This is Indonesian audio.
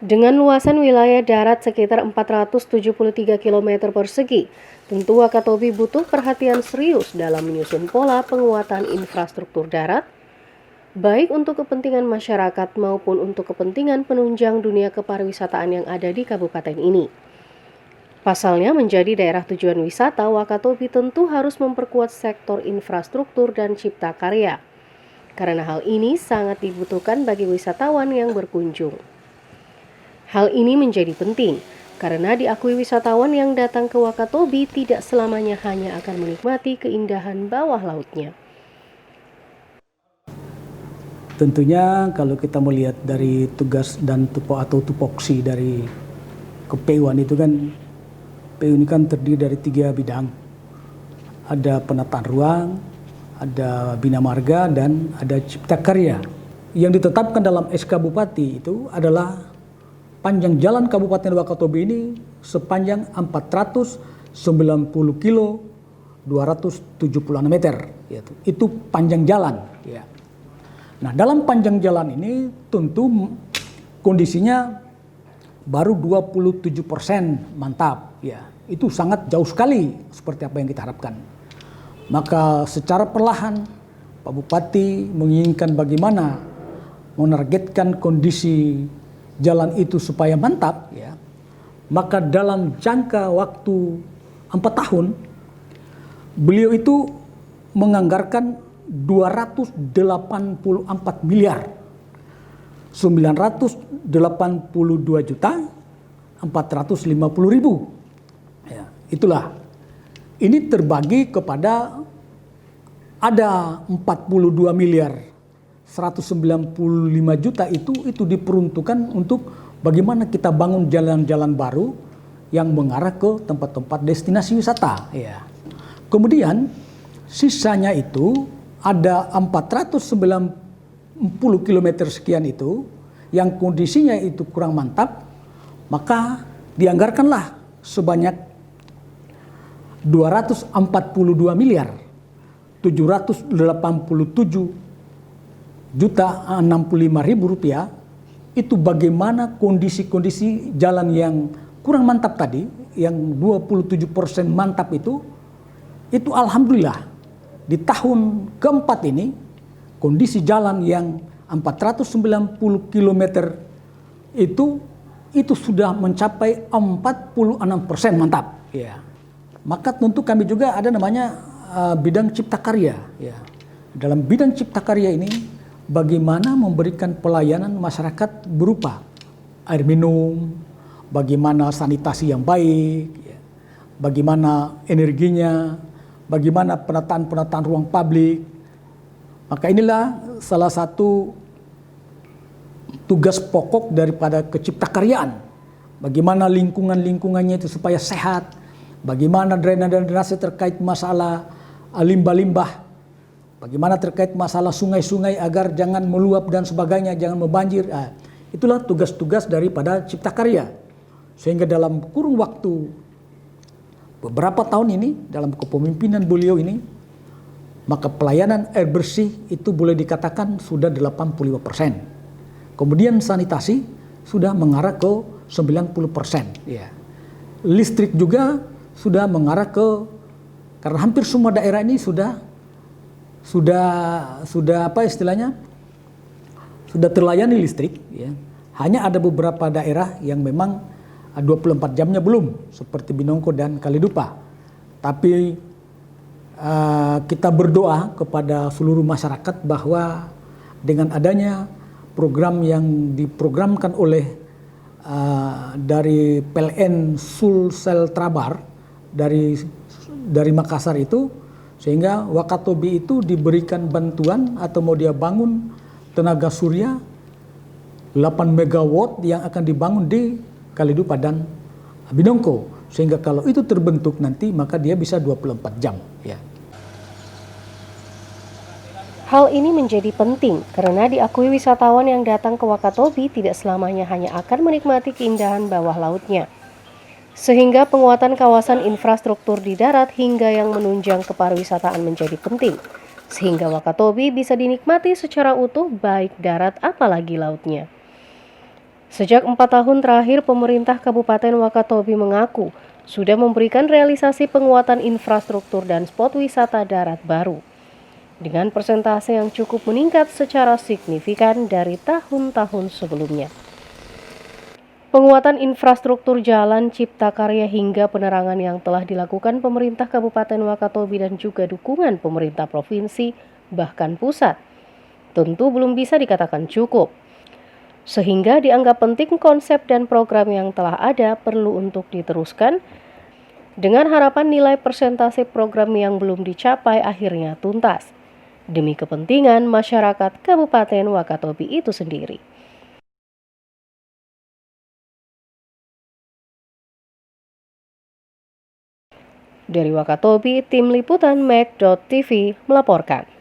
Dengan luasan wilayah darat sekitar 473 km persegi, tentu Wakatobi butuh perhatian serius dalam menyusun pola penguatan infrastruktur darat, baik untuk kepentingan masyarakat maupun untuk kepentingan penunjang dunia kepariwisataan yang ada di kabupaten ini. Pasalnya, menjadi daerah tujuan wisata, Wakatobi tentu harus memperkuat sektor infrastruktur dan cipta karya, karena hal ini sangat dibutuhkan bagi wisatawan yang berkunjung. Hal ini menjadi penting karena diakui wisatawan yang datang ke Wakatobi tidak selamanya hanya akan menikmati keindahan bawah lautnya. Tentunya kalau kita melihat dari tugas dan tupoksi dari KPUan itu kan, PU ini kan terdiri dari 3 bidang. Ada penataan ruang, ada bina marga, dan ada cipta karya. Yang ditetapkan dalam SK Bupati itu adalah panjang jalan Kabupaten Wakatobi ini sepanjang 490 kilo 276 meter. Itu panjang jalan. Ya. Nah, dalam panjang jalan ini tentu kondisinya baru 27% mantap. Ya, itu sangat jauh sekali seperti apa yang kita harapkan. Maka secara perlahan Pak Bupati menginginkan bagaimana menargetkan kondisi jalan itu supaya mantap, ya. Maka dalam jangka waktu 4 tahun beliau itu menganggarkan 284 miliar 982 juta 450 ribu. Ya, itulah. Ini terbagi kepada ada 42 miliar 195 juta itu diperuntukkan untuk bagaimana kita bangun jalan-jalan baru yang mengarah ke tempat-tempat destinasi wisata. Ya. Kemudian sisanya itu ada 490 km sekian itu yang kondisinya itu kurang mantap, maka dianggarkanlah sebanyak 242 miliar 787 juta 65 ribu rupiah. Itu bagaimana kondisi-kondisi jalan yang kurang mantap tadi, yang 27% mantap itu alhamdulillah di tahun keempat ini kondisi jalan yang 490 km itu sudah mencapai 46% mantap. Ya. Maka tentu kami juga ada namanya bidang cipta karya. Ya. Dalam bidang cipta karya ini bagaimana memberikan pelayanan masyarakat berupa air minum, bagaimana sanitasi yang baik, ya. Bagaimana energinya, bagaimana penataan ruang publik. Maka inilah salah satu tugas pokok daripada keciptakaryaan. Bagaimana lingkungannya itu supaya sehat, bagaimana drainase terkait masalah limbah-limbah, bagaimana terkait masalah sungai-sungai agar jangan meluap dan sebagainya, jangan membanjir. Itulah tugas-tugas daripada cipta karya. Sehingga dalam kurun waktu beberapa tahun ini, dalam kepemimpinan beliau ini, maka pelayanan air bersih itu boleh dikatakan sudah 85%. Kemudian sanitasi sudah mengarah ke 90%. Ya. Listrik juga sudah mengarah karena hampir semua daerah ini sudah apa istilahnya? Sudah terlayani listrik. Ya. Hanya ada beberapa daerah yang memang 24 jamnya belum, seperti Binongko dan Kalidupa. Tapi kita berdoa kepada seluruh masyarakat bahwa dengan adanya program yang diprogramkan oleh dari PLN Sulsel Trabar dari Makassar itu, sehingga Wakatobi itu diberikan bantuan atau mau dia bangun tenaga surya 8 megawatt yang akan dibangun di Kalidupa dan Binongko. Sehingga kalau itu terbentuk nanti maka dia bisa 24 jam. Ya. Hal ini menjadi penting karena diakui wisatawan yang datang ke Wakatobi tidak selamanya hanya akan menikmati keindahan bawah lautnya. Sehingga penguatan kawasan infrastruktur di darat hingga yang menunjang kepariwisataan menjadi penting. Sehingga Wakatobi bisa dinikmati secara utuh baik darat apalagi lautnya. Sejak 4 tahun terakhir, pemerintah Kabupaten Wakatobi mengaku sudah memberikan realisasi penguatan infrastruktur dan spot wisata darat baru dengan persentase yang cukup meningkat secara signifikan dari tahun-tahun sebelumnya. Penguatan infrastruktur jalan, cipta karya hingga penerangan yang telah dilakukan pemerintah Kabupaten Wakatobi dan juga dukungan pemerintah provinsi bahkan pusat tentu belum bisa dikatakan cukup. Sehingga dianggap penting konsep dan program yang telah ada perlu untuk diteruskan dengan harapan nilai persentase program yang belum dicapai akhirnya tuntas demi kepentingan masyarakat Kabupaten Wakatobi itu sendiri. Dari Wakatobi, Tim Liputan Mek.TV melaporkan.